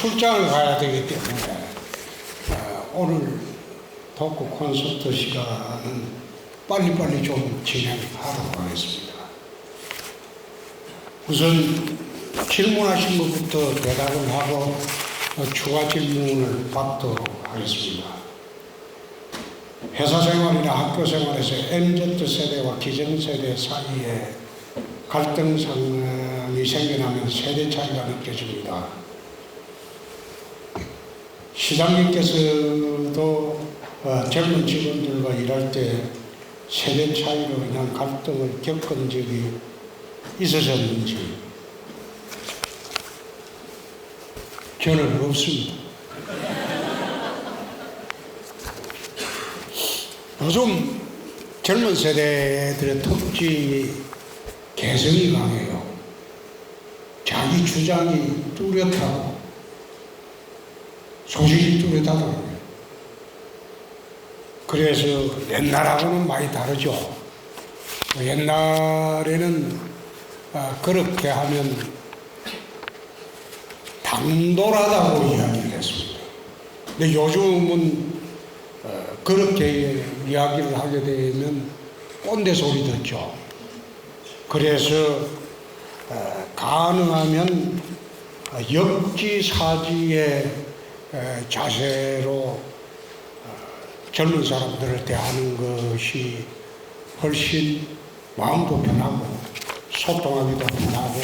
출장을 가야 되기 때문에 오늘 토크 콘서트 시간은 빨리빨리 좀 진행하도록 하겠습니다. 우선 질문하신 것부터 대답을 하고 추가 질문을 받도록 하겠습니다. 회사 생활이나 학교 생활에서 MZ세대와 기성세대 사이에 갈등 상황이 생겨나면 세대 차이가 느껴집니다. 시장님께서도 젊은 직원들과 일할 때 세대 차이로 인한 갈등을 겪은 적이 있으셨는지? 저는 없습니다. 요즘 젊은 세대들의 특징이 개성이 강해요. 자기 주장이 뚜렷하고 소신이 뚜렷하더라고요. 그래서 옛날하고는 많이 다르죠. 옛날에는 그렇게 하면 당돌하다고 이야기를 했습니다. 근데 요즘은 그렇게 이야기를 하게 되면 꼰대 소리 듣죠. 그래서 가능하면 역지사지의 자세로 젊은 사람들을 대하는 것이 훨씬 마음도 편하고 소통하기도 편하고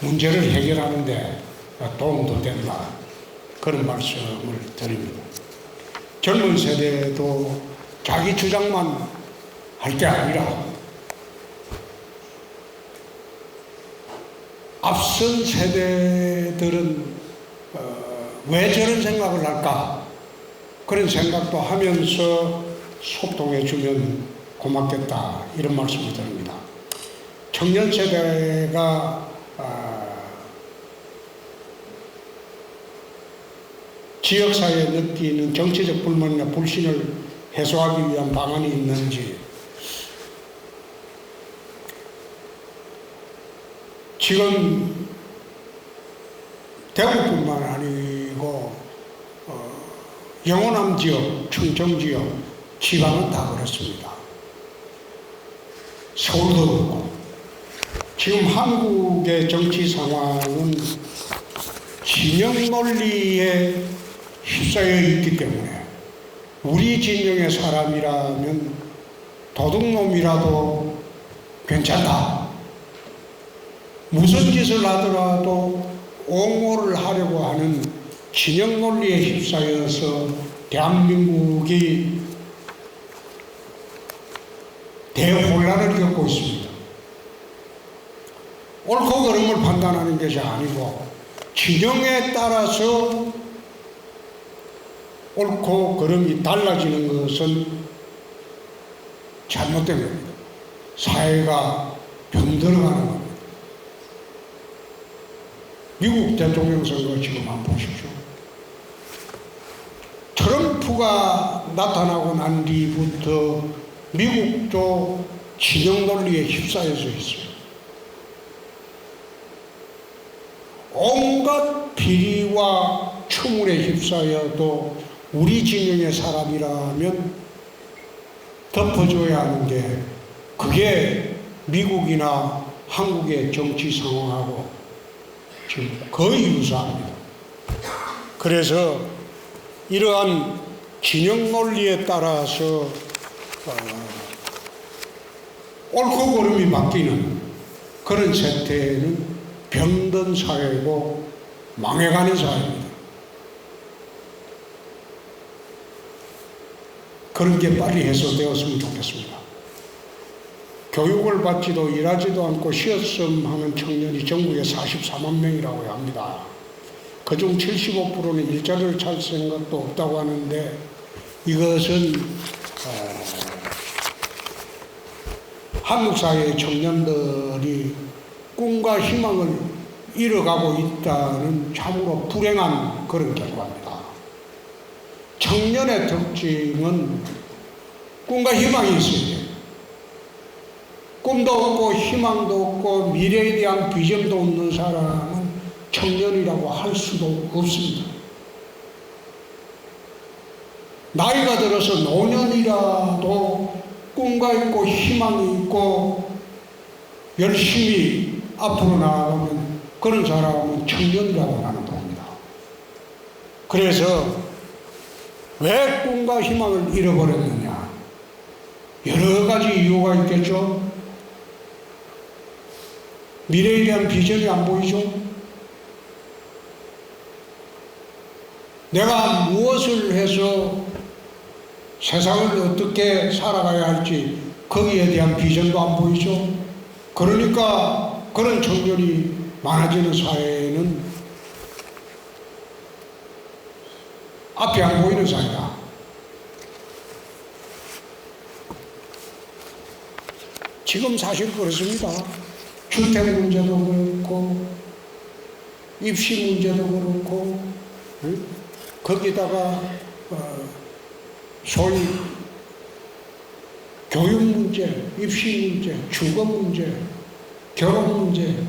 문제를 해결하는 데 도움도 된다. 그런 말씀을 드립니다. 젊은 세대도 자기 주장만 할 게 아니라 앞선 세대들은 왜 저런 생각을 할까? 그런 생각도 하면서 소통해 주면 고맙겠다. 이런 말씀을 드립니다. 청년 세대가 지역사회에 느끼는 정치적 불만이나 불신을 해소하기 위한 방안이 있는지, 지금 대구뿐만 아니고 영호남 지역, 충청 지역, 지방은 다 그렇습니다. 서울도 그렇고 지금 한국의 정치 상황은 진영 논리에 휩싸여 있기 때문에 우리 진영의 사람이라면 도둑놈이라도 괜찮다. 무슨 짓을 하더라도 옹호를 하려고 하는 진영 논리에 휩싸여서 대한민국이 대혼란을 겪고 있습니다. 옳고 그름을 판단하는 것이 아니고 진영에 따라서 옳고 그름이 달라지는 것은 잘못된 겁니다. 사회가 병들어가는 겁니다. 미국 대통령 선거 지금 한번 보십시오. 트럼프가 나타나고 난 뒤부터 미국도 진영 논리에 휩싸여져 있습니다. 온갖 비리와 추물에 휩싸여도 우리 진영의 사람이라면 덮어줘야 하는 게 그게 미국이나 한국의 정치 상황하고 지금 거의 유사합니다. 그래서 이러한 진영 논리에 따라서 옳고 그름이 바뀌는 그런 세태는 병든 사회고 망해가는 사회입니다. 그런 게 빨리 해소되었으면 좋겠습니다. 교육을 받지도 일하지도 않고 쉬었음 청년이 전국에 44만 명이라고 합니다. 그중 75%는 일자리를 찾을 생각도 없다고 하는데 이것은 한국 사회의 청년들이 꿈과 희망을 잃어가고 있다는 참으로 불행한 그런 결과입니다. 청년의 특징은 꿈과 희망이 있어야 돼요. 꿈도 없고 희망도 없고 미래에 대한 비전도 없는 사람은 청년이라고 할 수도 없습니다. 나이가 들어서 노년이라도 꿈과 있고 희망이 있고 열심히 앞으로 나아가면 그런 사람은 청년이라고 나는 봅니다. 그래서 왜 꿈과 희망을 잃어버렸느냐? 여러 가지 이유가 있겠죠. 미래에 대한 비전이 안 보이죠. 내가 무엇을 해서 세상을 어떻게 살아가야 할지 거기에 대한 비전도 안 보이죠. 그러니까 그런 청년이 많아지는 사회는 앞이 안 보이는 사회다. 지금 사실 그렇습니다. 주택 문제도 그렇고 입시 문제도 그렇고 거기다가 소위 교육 문제, 입시 문제, 주거 문제, 결혼 문제,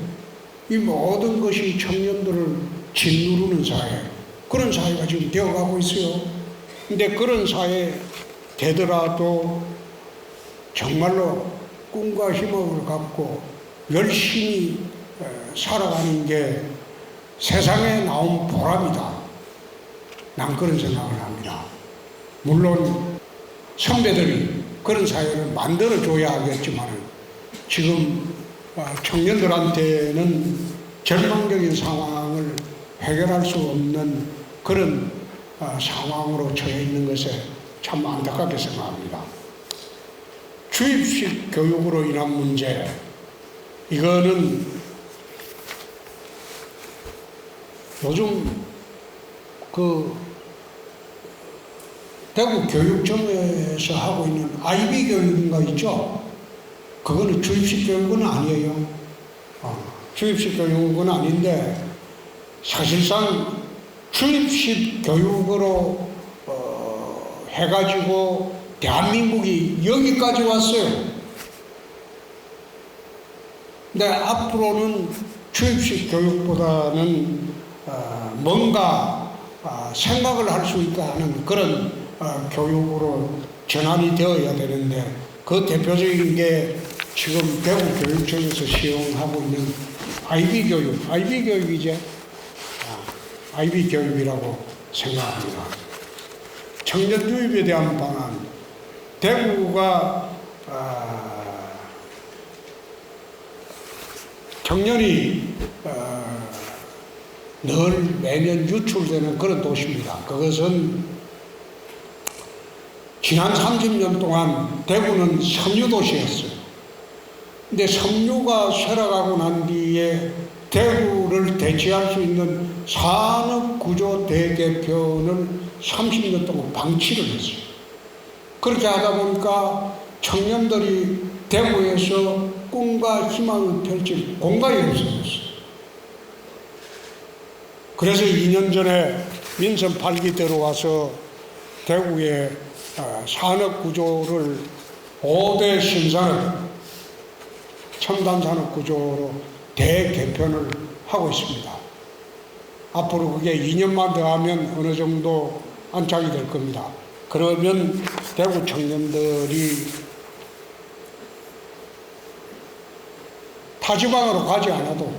이 모든 것이 청년들을 짓누르는 사회, 그런 사회가 지금 되어가고 있어요. 근데 그런 사회 되더라도 정말로 꿈과 희망을 갖고 열심히 살아가는 게 세상에 나온 보람이다. 난 그런 생각을 합니다. 물론 선배들이 그런 사회를 만들어줘야 하겠지만 지금 청년들한테는 절망적인 상황을 해결할 수 없는 그런 상황으로 처해 있는 것에 참 안타깝게 생각합니다. 주입식 교육으로 인한 문제, 이거는 요즘 대구 교육청에서 하고 있는 IB 교육인가 있죠? 그거는 주입식 교육은 아니에요. 주입식 교육은 아닌데 사실상 주입식 교육으로 해가지고 대한민국이 여기까지 왔어요. 근데 앞으로는 주입식 교육보다는 뭔가 생각을 할 수 있게 하는 그런 교육으로 전환이 되어야 되는데 그 대표적인 게 지금 대구 교육청에서 시행하고 있는 IB 교육, IB 교육이죠. IB 교육이라고 생각합니다. 청년 유입에 대한 방안, 대구가 청년이 늘 매년 유출되는 그런 도시입니다. 그것은 지난 30년 동안 대구는 섬유도시였어요. 근데 섬유가 쇠락하고 난 뒤에 대구를 대체할 수 있는 산업구조 대개편을 30년 동안 방치를 했어요. 그렇게 하다 보니까 청년들이 대구에서 꿈과 희망을 펼칠 공간이 없어졌어요. 그래서 2년 전에 민선 8기 들어와서 대구의 산업구조를 5대 신산업, 첨단 산업구조로 대개편을 하고 있습니다. 앞으로 그게 2년만 더 하면 어느 정도 안착이 될 겁니다. 그러면 대구 청년들이 타지방으로 가지 않아도,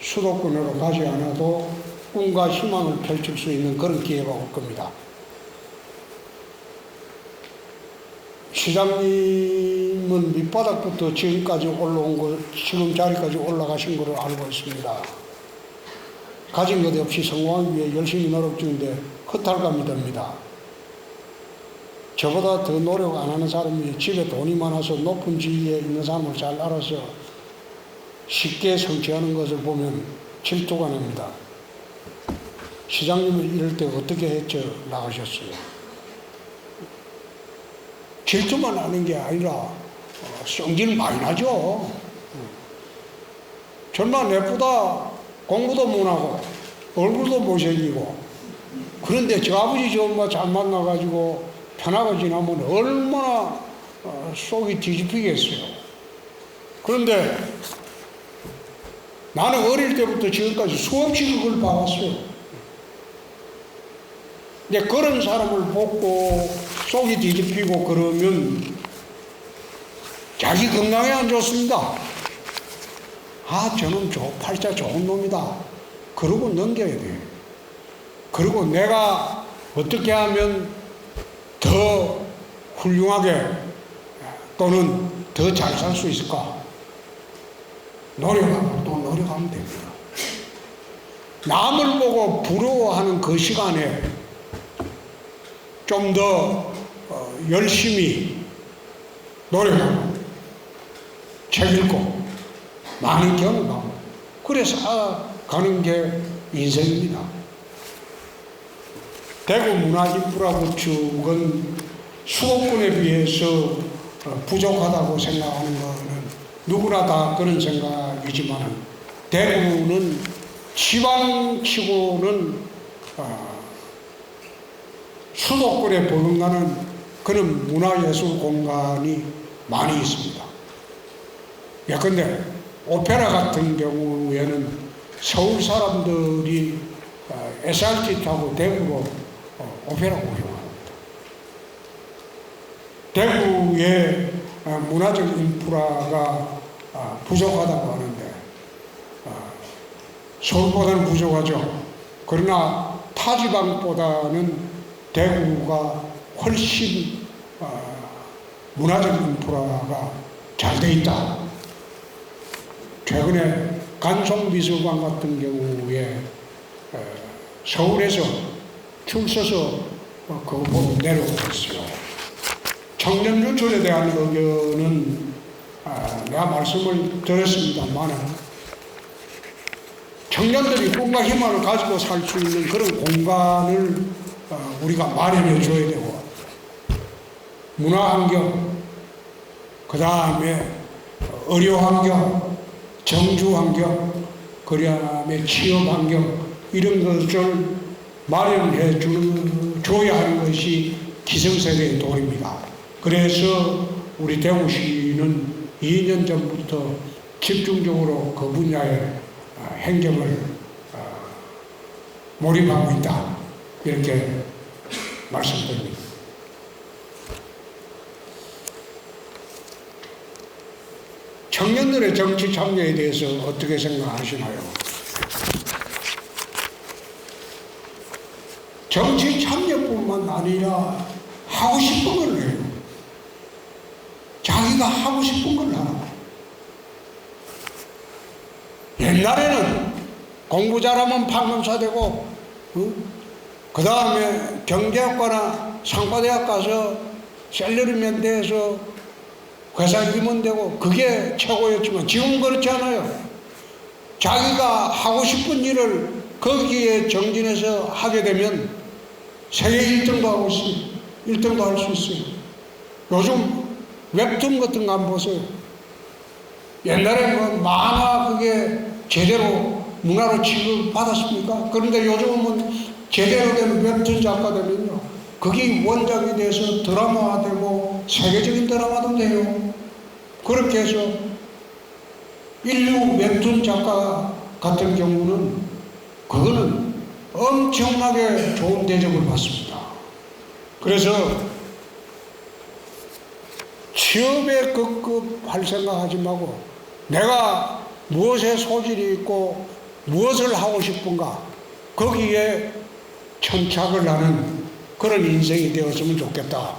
수도권으로 가지 않아도 꿈과 희망을 펼칠 수 있는 그런 기회가 올 겁니다. 시장님은 밑바닥부터 지금까지 올라온 걸, 지금 자리까지 올라가신 걸로 알고 있습니다. 가진 것 없이 성공하기 위해 열심히 노력 중인데 허탈감이 듭니다. 저보다 더 노력 안 하는 사람이 집에 돈이 많아서 높은 지위에 있는 사람을 잘 알아서 쉽게 성취하는 것을 보면 질투가 납니다. 시장님은 이럴 때 어떻게 헤쳐 나가셨어요? 질투만 하는 게 아니라 성질 많이 나죠. 정말 내보다 공부도 못하고 얼굴도 못생기고, 그런데 저 아버지 저 엄마 잘 만나가지고 편하게 지나면 얼마나 속이 뒤집히겠어요. 그런데 나는 어릴 때부터 지금까지 수없이 그걸 봐왔어요. 이제 그런 사람을 보고 속이 뒤집히고 그러면 자기 건강에 안 좋습니다. 아, 저는 팔자 좋은 놈이다. 그러고 넘겨야 돼요. 그리고 내가 어떻게 하면 더 훌륭하게 또는 더 잘 살 수 있을까? 노력하고 또 노력하면 됩니다. 남을 보고 부러워하는 그 시간에 좀 더 열심히 노력하고 책 읽고 많은 경험하고 그래서 살아가는 게 인생입니다. 대구 문화인프라 구축은 수도권에 비해서 부족하다고 생각하는 것은 누구나 다 그런 생각이지만 대구는 지방치고는 수도권에 버금가는 그런 문화예술 공간이 많이 있습니다. 예컨대 오페라 같은 경우에는 서울 사람들이 SRT 타고 대구로 오페라 구경합니다. 대구의 문화적 인프라가 부족하다고 하는데 서울보다는 부족하죠. 그러나 타 지방보다는 대구가 훨씬 문화적 인프라가 잘 돼 있다. 최근에 간송미술관 같은 경우에 서울에서 줄 서서 그거 보고 내려오고 있어요. 청년 유출에 대한 의견은 내가 말씀을 드렸습니다만 청년들이 꿈과 희망을 가지고 살 수 있는 그런 공간을 우리가 마련해 줘야 되고 문화환경, 그 다음에 의료환경, 정주환경, 그 다음에 취업환경 이런 것을 마련해 줘야 하는 것이 기성세대의 도리입니다. 그래서 우리 대구시는 2년 전부터 집중적으로 그 분야에 행정을 몰입하고 있다. 이렇게 말씀드립니다. 청년들의 정치 참여에 대해서 어떻게 생각하시나요? 정치 참여뿐만 아니라 하고 싶은 걸 해요. 자기가 하고 싶은 걸 하라고. 옛날에는 공부 잘하면 판검사 되고 그 다음에 경제학과나 상과대학 가서 셀러리맨 돼서 회사 임원 되고 그게 최고였지만 지금 그렇지 않아요. 자기가 하고 싶은 일을 거기에 정진해서 하게 되면 세계 1등도 하고 있어요. 1등도 할 수 있어요. 요즘 웹툰 같은 거 한번 보세요. 옛날에 뭐 만화 그게 제대로 문화로 취급받았습니까? 그런데 요즘은 제대로 된 웹툰 작가 되면요, 그게 원작이 돼서 드라마되고 세계적인 드라마도 돼요. 그렇게 해서 인류 웹툰 작가 같은 경우는 그거는 엄청나게 좋은 대접을 받습니다. 그래서 취업에 급급할 생각하지 말고 내가 무엇에 소질이 있고 무엇을 하고 싶은가 거기에 천착을 하는 그런 인생이 되었으면 좋겠다.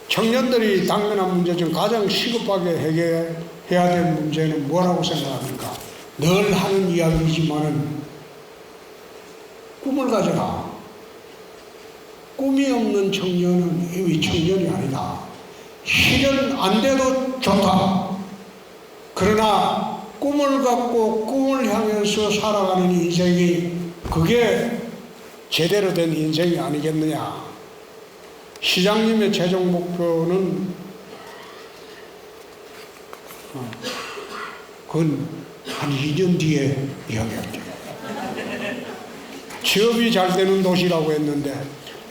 청년들이 당면한 문제 중 가장 시급하게 해결해야 될 문제는 뭐라고 생각합니까? 늘 하는 이야기지만은 꿈을 가져라. 꿈이 없는 청년은 이미 청년이 아니다. 실현 안 돼도 좋다. 그러나 꿈을 갖고 꿈을 향해서 살아가는 인생이 그게 제대로 된 인생이 아니겠느냐. 시장님의 최종 목표는 그건 한 2년 뒤에 이야기할게요. 취업이 잘 되는 도시라고 했는데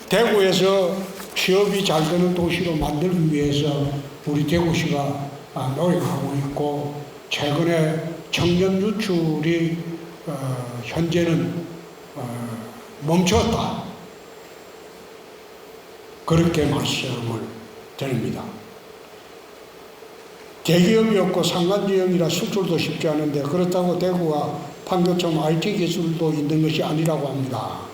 대구에서 취업이 잘 되는 도시로 만들기 위해서 우리 대구시가 노력하고 있고 최근에 청년 유출이 현재는 멈췄다. 그렇게 말씀을 드립니다. 대기업이 없고 산간지역이라 수출도 쉽지 않은데 그렇다고 대구가 판교처럼 IT 기술도 있는 것이 아니라고 합니다.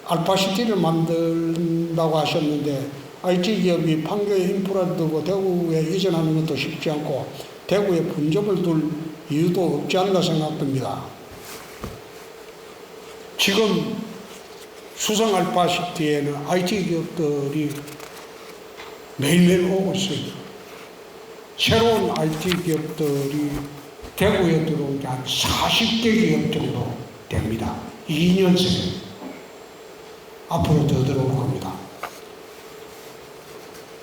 알파시티를 만든다고 하셨는데 IT 기업이 판교에 인프라를 두고 대구에 이전하는 것도 쉽지 않고 대구에 분점을 둘 이유도 없지 않나 생각됩니다. 지금 수성 알파시티에는 IT 기업들이 매일매일 오고 있어요. 새로운 IT 기업들이 대구에 들어온 게 한 40개 기업 정도 됩니다. 2년 새 앞으로 더 들어올 겁니다.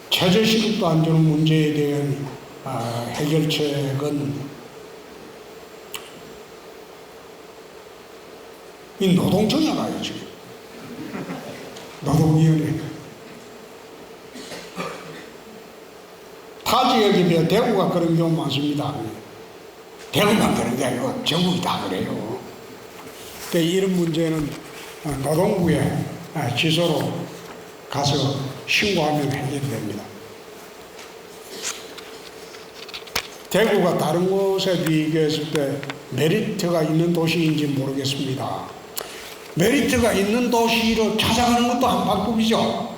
최저시급도 안 주는 문제에 대한 해결책은 이 노동청에 가야지. 노동위원회. 타 지역에 비해 대구가 그런 경우 많습니다. 대구만 그런 게 아니고 전국이 다 그래요. 이런 문제는 노동부에 지소로 가서 신고하면 해결됩니다. 대구가 다른 곳에 비교했을 때 메리트가 있는 도시인지 모르겠습니다. 메리트가 있는 도시로 찾아가는 것도 한 방법이죠.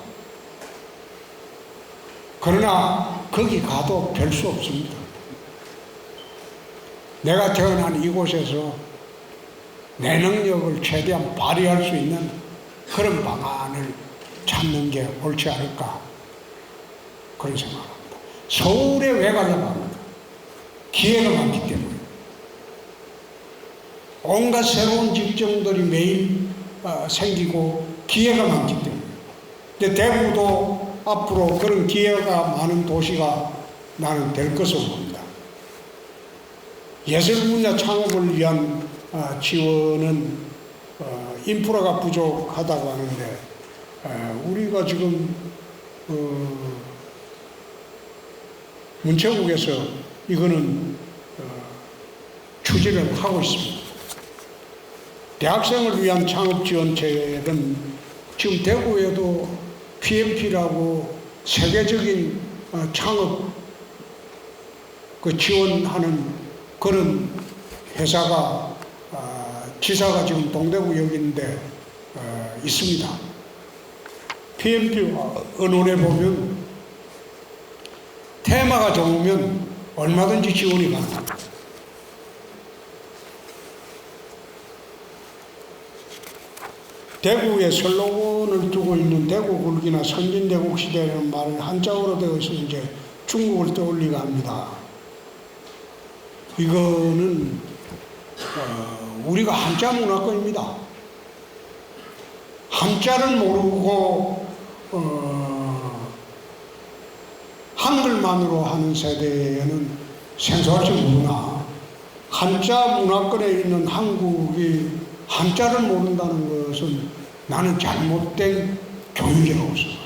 그러나 거기 가도 별 수 없습니다. 내가 태어난 이곳에서 내 능력을 최대한 발휘할 수 있는 그런 방안을 찾는 게 옳지 않을까 그런 생각합니다. 서울에 왜 가려고 합니다. 기회가 많기 때문에. 온갖 새로운 직종들이 매일 생기고 기회가 많기 때문에. 근데 대구도 앞으로 그런 기회가 많은 도시가 나는 될 것으로 봅니다. 예술 분야 창업을 위한 지원은 인프라가 부족하다고 하는데 우리가 지금 문체국에서 이거는 추진을 하고 있습니다. 대학생을 위한 창업지원책은 지금 대구에도 PMP라고 세계적인 창업 지원하는 그런 회사가 지사가 지금 동대구 여기 있는데 있습니다. PMP 언론에 보면 테마가 좋으면 얼마든지 지원이 가능합니다. 대구에 슬로건을 두고 있는 대구굴기나 선진대국 시대라는 말은 한자어로 되어 있어서 이제 중국을 떠올리게 합니다. 이거는 우리가 한자 문화권입니다. 한자를 모르고 한글만으로 하는 세대에는 생소할지 모르나 한자 문화권에 있는 한국이 한자를 모른다는 것은 나는 잘못된 교육이라고 생각합니다.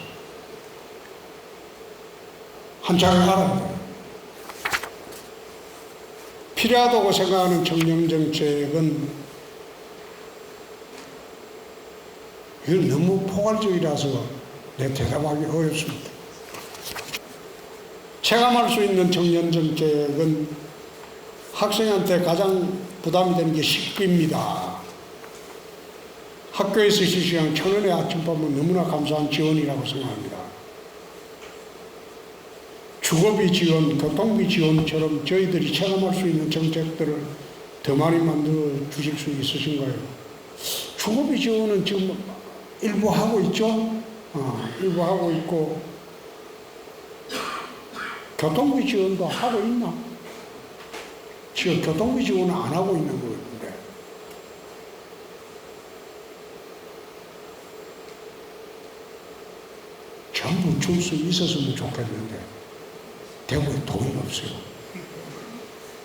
한자를 알아야 돼요. 필요하다고 생각하는 청년정책은 이건 너무 포괄적이라서 내 대답하기 어렵습니다. 체감할 수 있는 청년정책은 학생한테 가장 부담이 되는 게 식비입니다. 학교에서 실시한 1,000원의 아침밥은 너무나 감사한 지원이라고 생각합니다. 주거비 지원, 교통비 지원처럼 저희들이 체감할 수 있는 정책들을 더 많이 만들어 주실 수 있으신가요? 주거비 지원은 지금 일부 하고 있죠? 일부 하고 있고, 교통비 지원도 하고 있나? 지금 교통비 지원은 안 하고 있는 거 같은데. 전부 줄 수 있었으면 좋겠는데 대구에 돈이 없어요.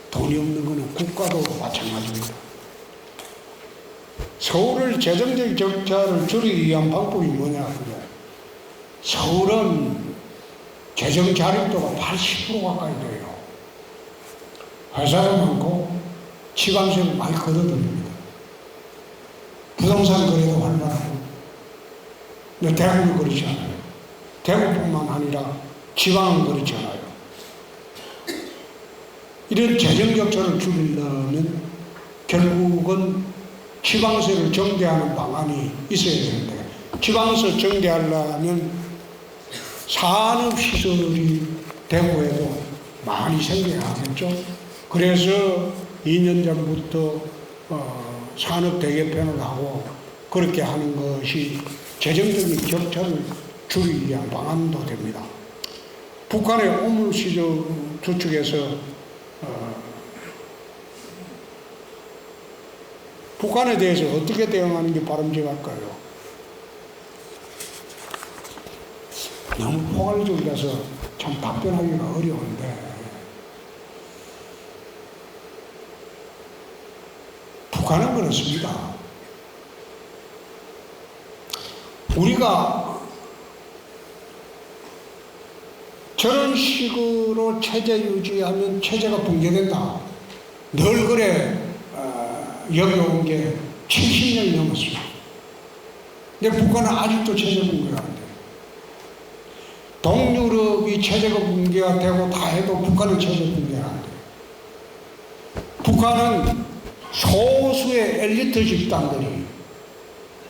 돈이 없는 것은 국가도 마찬가지입니다. 서울을 재정적 적자를 줄이기 위한 방법이 뭐냐? 서울은 재정 자립도가 80% 가까이 돼요. 회사도 많고 지방세를 많이 걷어들입니다. 부동산 거래도 활발하고. 근데 대구는 그렇지 않아요. 대구뿐만 아니라 지방은 그렇지 않아요. 이런 재정격차를 줄이려면 결국은 지방세를 정대하는 방안이 있어야 되는데, 지방세 정대하려면 산업시설이 대구에도 많이 생겨야 하겠죠. 그래서 2년 전부터 산업 대개편을 하고 그렇게 하는 것이 재정적인 격차를 줄이기 위한 방안도 됩니다. 북한의 오물시저 주축에서 북한에 대해서 어떻게 대응하는 게 바람직할까요? 너무 포괄적이라서 참 답변하기가 어려운데, 북한은 그렇습니다. 우리가 저런 식으로 체제 유지하면 체제가 붕괴된다, 늘 그래 여겨온 게 70년이 넘었습니다. 근데 북한은 아직도 체제 붕괴가 안 돼요. 동유럽이 체제가 붕괴가 되고 다 해도 북한은 체제 붕괴가 안 돼요. 북한은 소수의 엘리트 집단들이,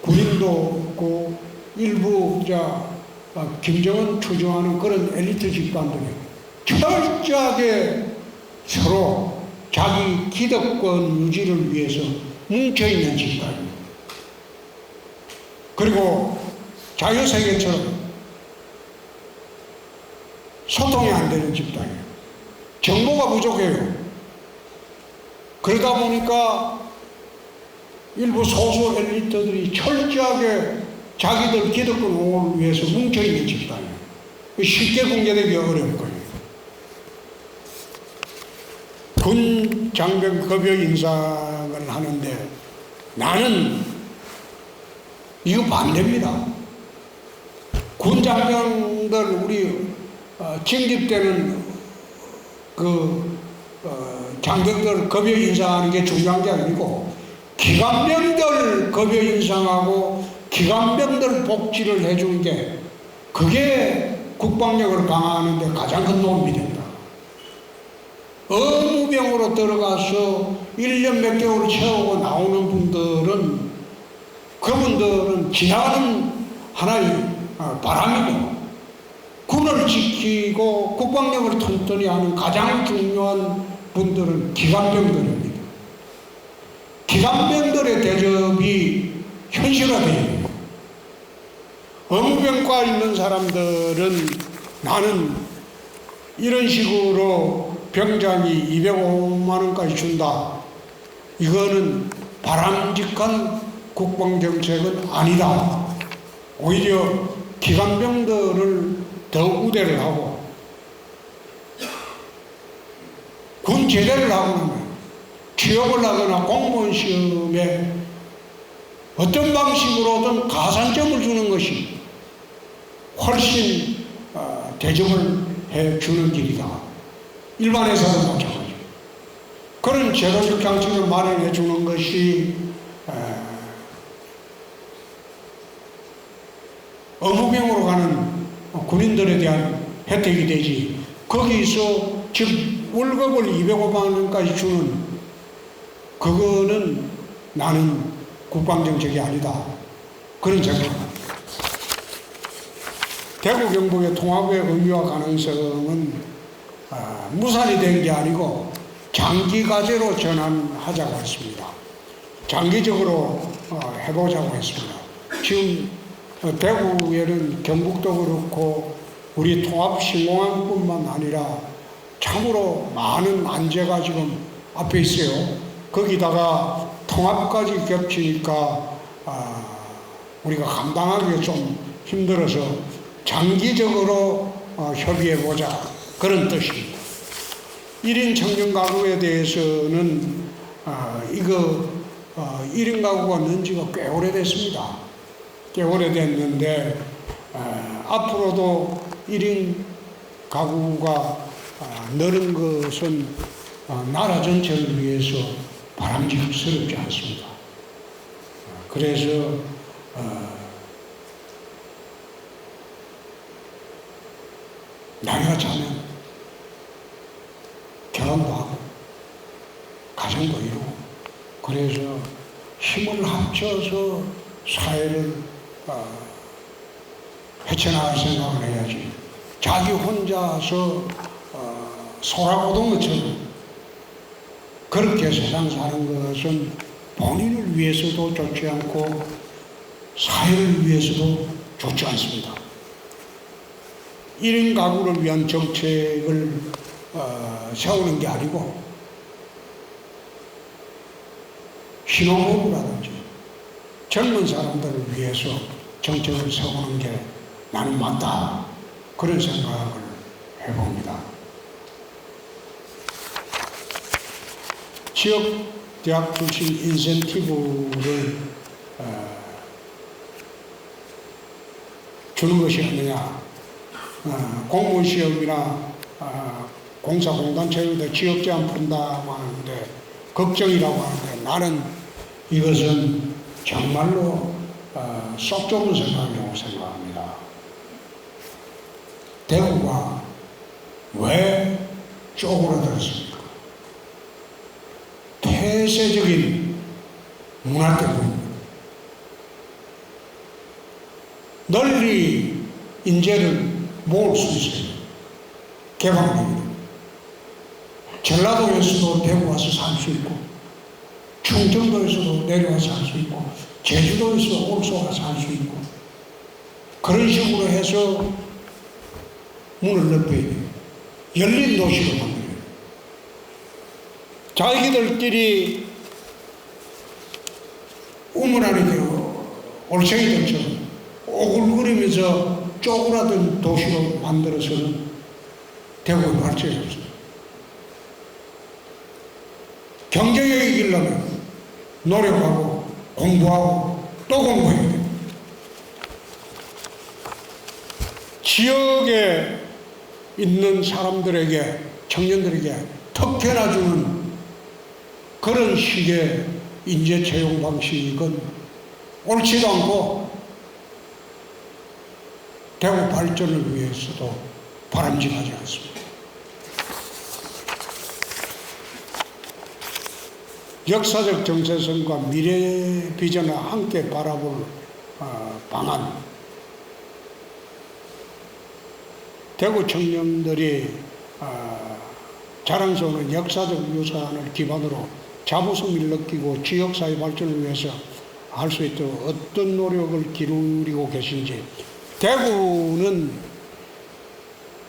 군인도 없고 일부 김정은 추종하는 그런 엘리트 집단들이 철저하게 서로 자기 기득권 유지를 위해서 뭉쳐있는 집단입니다. 그리고 자유세계처럼 소통이 안 되는 집단이에요. 정보가 부족해요. 그러다 보니까 일부 소수 엘리트들이 철저하게 자기들 기득권 옹호를 위해서 뭉쳐있는 집단이에요. 쉽게 붕괴되기 어려울 거예요. 군 장병 급여 인상을 하는데 나는 이거 반대입니다. 군 장병들 우리 징집되는 장병들 급여 인상하는 게 중요한 게 아니고, 기관병들 급여 인상하고 기관병들 복지를 해주는 게, 그게 국방력을 강화하는 데 가장 큰 도움이 된다. 의무병으로 들어가서 1년 몇 개월 채우고 나오는 분들은, 그분들은 지나가는 하나의 바람이고, 군을 지키고 국방력을 튼튼히 하는 가장 중요한 분들은 기관병들입니다. 기관병들의 대접이 현실화돼요. 의무병과 있는 사람들은 나는 이런 식으로 병장이 205만 원까지 준다, 이거는 바람직한 국방정책은 아니다. 오히려 기관병들을 더 우대를 하고, 군 제대를 하고 나면 취업을 하거나 공무원 시험에 어떤 방식으로든 가산점을 주는 것이 훨씬 대접을 해주는 길이다. 일반 회사도 마찬가지죠. 그런 제도적 장치를 마련해 주는 것이 의무병으로 가는 군인들에 대한 혜택이 되지, 거기서 즉 월급을 205만 원까지 주는 그거는 나는 국방정책이 아니다, 그런 생각입니다. 대구 경북의 통합의 의미와 가능성은 무산이 된 게 아니고 장기 과제로 전환하자고 했습니다. 장기적으로 해보자고 했습니다. 지금 대구에는 경북도 그렇고 우리 통합신공항뿐만 아니라 참으로 많은 안제가 지금 앞에 있어요. 거기다가 통합까지 겹치니까 우리가 감당하기가 좀 힘들어서 장기적으로 협의해보자, 그런 뜻입니다. 1인 청년 가구에 대해서는 1인 가구가 넣은 지가 꽤 오래됐습니다. 꽤 오래됐는데 앞으로도 1인 가구가 늘은 것은 나라 전체를 위해서 바람직스럽지 않습니다. 그래서 나이가 차면 결혼도 하고 가정도 이루고, 그래서 힘을 합쳐서 사회를 헤쳐나갈 생각을 해야지, 자기 혼자서 소라고동 것처럼 그렇게 세상 사는 것은 본인을 위해서도 좋지 않고 사회를 위해서도 좋지 않습니다. 1인 가구를 위한 정책을 세우는 게 아니고 신혼부부라든지 젊은 사람들을 위해서 정책을 세우는 게 나는 맞다, 그런 생각을 해봅니다. 지역 대학 출신 인센티브를 주는 것이 아니냐, 공무원 시험이나 공사 공단체육대 지역 제한 푼다고 하는데 걱정이라고 하는데, 나는 이것은 정말로 쏙 좁은 생각이라고 생각합니다. 대구가 왜 쪼그라들었습니까? 폐쇄적인 문화 때문입니다. 널리 인재를 모을 수 있어요. 개방됩니다. 전라도에서도 대구 와서 살 수 있고, 충청도에서도 내려와서 살 수 있고, 제주도에서 올소 와서 살 수 있고, 그런 식으로 해서 문을 넓혀야 돼요. 열린 도시로 만들어요. 자기들끼리 우물안에 올챙이들처럼 오글거리면서 쪼그라든 도시로 만들어서는 대구의 발전이 없어요. 경쟁에 이기려면 노력하고 공부하고 또 공부해야 돼요. 지역에 있는 사람들에게, 청년들에게 특혜나 주는 그런 식의 인재 채용 방식은 옳지도 않고 대구 발전을 위해서도 바람직하지 않습니다. 역사적 정체성과 미래 비전을 함께 바라볼 방안. 대구 청년들이 자랑스러운 역사적 유산을 기반으로 자부심을 느끼고 지역사회 발전을 위해서 할 수 있도록 어떤 노력을 기울이고 계신지. 대구는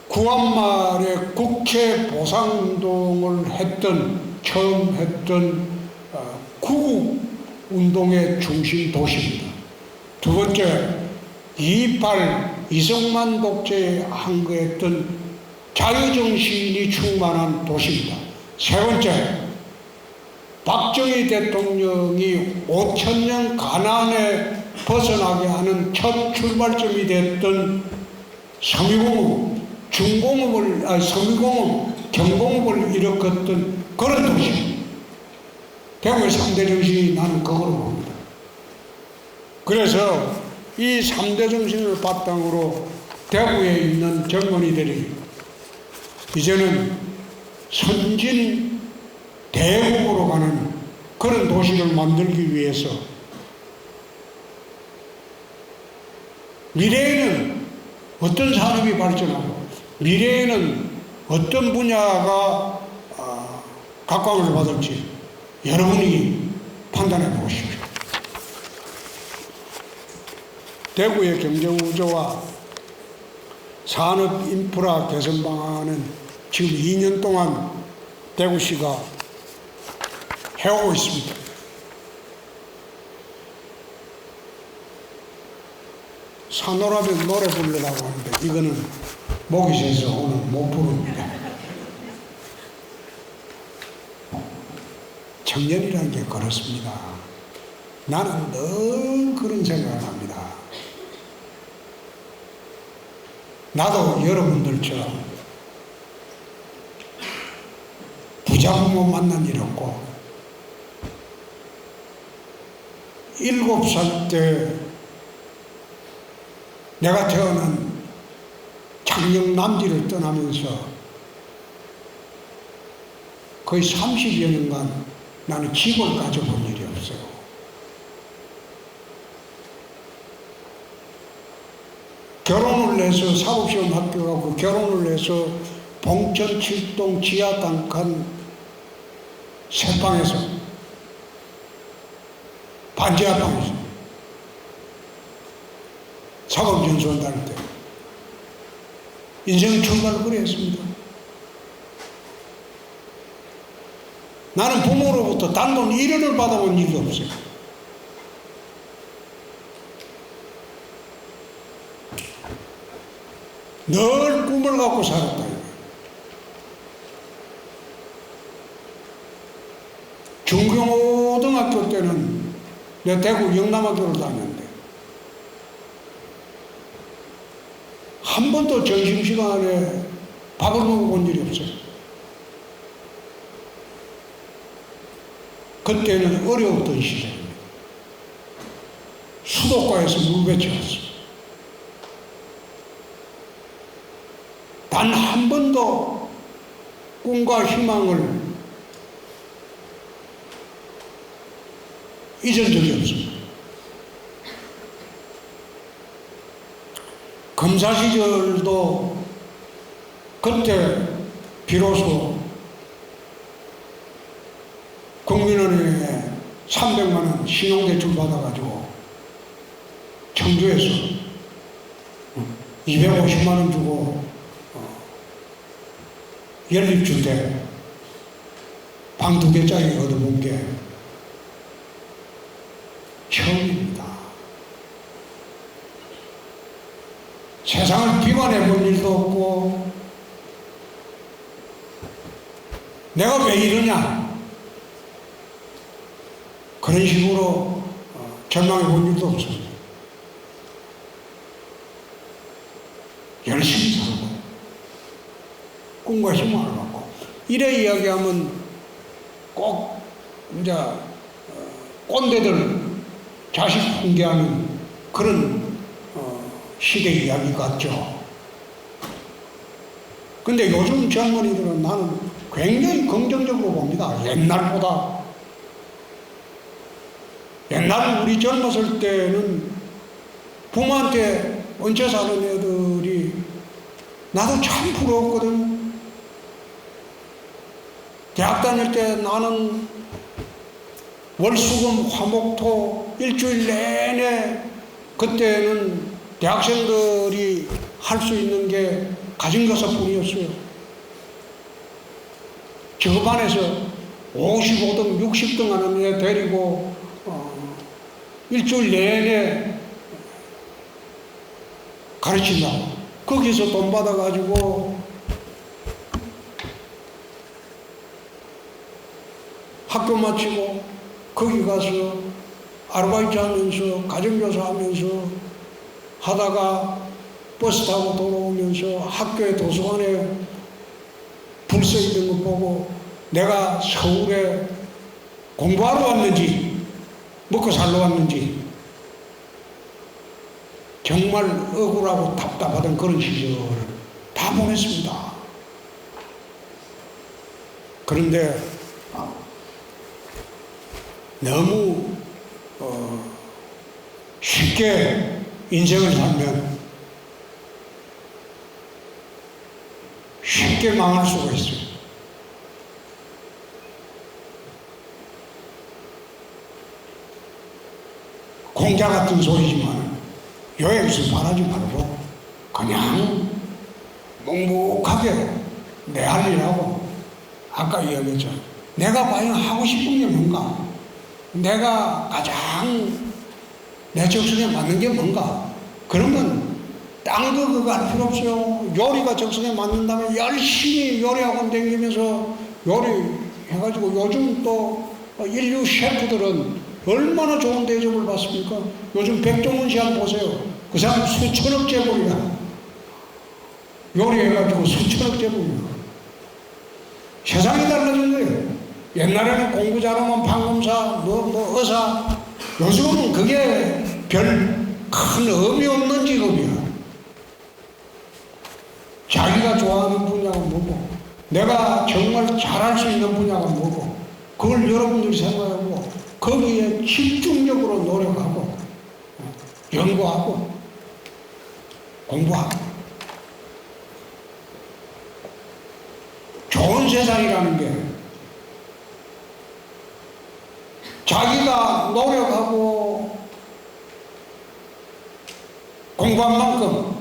9월 말에 국회 보상운동을 처음 했던 구국운동의 중심 도시입니다. 두 번째, 2.28 이승만 독재에 항거했던 자유정신이 충만한 도시입니다. 세 번째, 박정희 대통령이 5,000년 가난에 벗어나게 하는 첫 출발점이 됐던 섬유공업, 섬유공업, 경공업을 일으켰던 그런 도시. 대구의 3대 정신이 나는 그걸로 봅니다. 그래서 이 3대 정신을 바탕으로 대구에 있는 젊은이들이 이제는 선진 대국으로 가는 그런 도시를 만들기 위해서 미래에는 어떤 산업이 발전하고 미래에는 어떤 분야가 각광을 받을지 여러분이 판단해 보십시오. 대구의 경제구조와 산업 인프라 개선 방안은 지금 2년 동안 대구시가 해오고 있습니다. 산호라면 노래 부르려고 하는데 이거는 목이 쉬어서 오늘 못 부릅니다. 청년이라는 게 그렇습니다. 나는 늘 그런 생각을 합니다. 나도 여러분들처럼 부자 부모 만난 일 없고 7살 때 내가 태어난 창녕 남지를 떠나면서 거의 30여 년간 나는 집을 가져본 일이 없어요. 결혼을 해서 사법시험 합격하고 결혼을 해서 봉천 7동 지하 단칸 새방에서 반지하방에서 사법연수원 다닐 때 인생 출발을 그래 했습니다. 나는 부모로부터 단돈 1원을 받아본 일이 없어요. 늘 꿈을 갖고 살았다. 중고등학교 때는 내가 대구 영남학교를 다녔는데 한 번도 점심시간에 밥을 먹어본 일이 없어요. 그때는 어려웠던 시절입니다. 수도가에서 물배치웠어요. 단 한 번도 꿈과 희망을 잊은 적이 없습니다. 검사 시절도 그때 비로소 국민은행에 300만 원 신용대출 받아가지고 청주에서 250만 원 주고 연립주택 방 2개짜리 얻어본 게 처음입니다. 세상을 비관해 본 일도 없고 내가 왜 이러냐 그런 식으로 절망해 본 일도 없습니다. 열심히 살고 꿈과 희망을 갖고 이래 이야기하면 꼭 이제 꼰대들 자식 훈계하는 그런 시대 이야기 같죠. 근데 요즘 젊은이들은 나는 굉장히 긍정적으로 봅니다. 옛날보다. 옛날 우리 젊었을 때는 부모한테 얹혀 사는 애들이 나도 참 부러웠거든. 대학 다닐 때 나는 월수금 화목토 일주일 내내 그때는 대학생들이 할 수 있는 게 가진교사뿐이었어요. 저 반에서 55등, 60등 하는 애 데리고 일주일 내내 가르친다고. 거기서 돈 받아가지고 학교 마치고 거기 가서 아르바이트 하면서 가정교사 하면서 하다가 버스 타고 돌아오면서 학교의 도서관에 불 써 있는 거 보고 내가 서울에 공부하러 왔는지 먹고 살러 왔는지 정말 억울하고 답답하던 그런 시절을 다 보냈습니다. 그런데 너무 쉽게 인생을 살면 쉽게 망할 수가 있어요. 공자 같은 소리지만 여행수 바라지 말고 그냥 묵묵하게 내 할 일하고 아까 이야기했죠. 내가 과연 하고 싶은 게 뭔가, 내가 가장 내 적성에 맞는 게 뭔가, 그러면 딴 거 그거 할 필요 없어요. 요리가 적성에 맞는다면 열심히 요리학원 다니면서 요리해가지고 요즘 또 인류 셰프들은 얼마나 좋은 대접을 받습니까? 요즘 백종원 씨 한번 보세요. 그 사람 수천억 재벌이야. 요리해가지고 수천억 재벌이야. 세상이 달라진 거예요. 옛날에는 공부 잘하면 판검사, 의사, 요즘은 그게 별 큰 의미 없는 직업이야. 자기가 좋아하는 분야가 뭐고, 내가 정말 잘할 수 있는 분야가 뭐고, 그걸 여러분들이 생각하고 거기에 집중적으로 노력하고 연구하고 공부하고 좋은 세상이라는 게 자기가 노력하고 공부한 만큼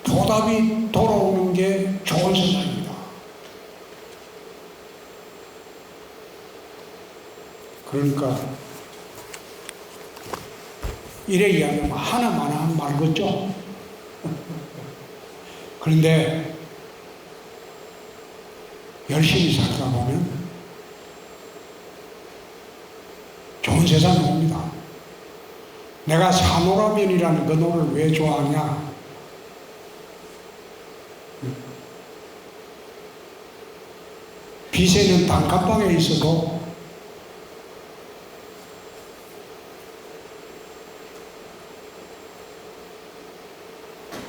보답이 돌아오는 게 좋은 세상입니다. 그러니까 이래 이야기하면 하나만 하면 말겠죠. 그런데 열심히 살다 보면 좋은 세상이 옵니다. 내가 산호라면이라는 그 노래를 왜 좋아하냐? 빚에는 단칸방에 있어도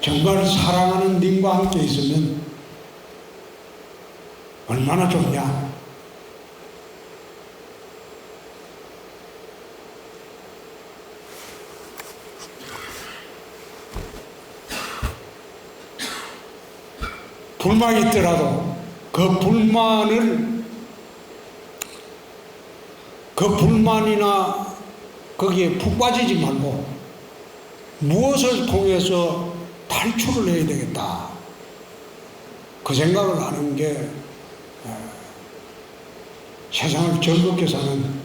정말 사랑하는 님과 함께 있으면 얼마나 좋냐? 불만이 있더라도 그 불만이나 거기에 푹 빠지지 말고 무엇을 통해서 탈출을 해야 되겠다. 그 생각을 하는 게 세상을 즐겁게 사는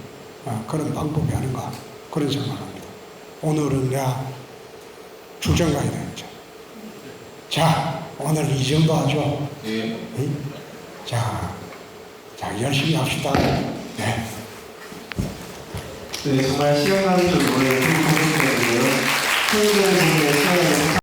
그런 방법이 아닌가 그런 생각을 합니다. 오늘은 내가 출장 가야 되겠죠. 자, 오늘 이 정도 하죠. 네. 자, 열심히 합시다. 네. 네, 정말 시간 가는 줄 모르게 행복했고요.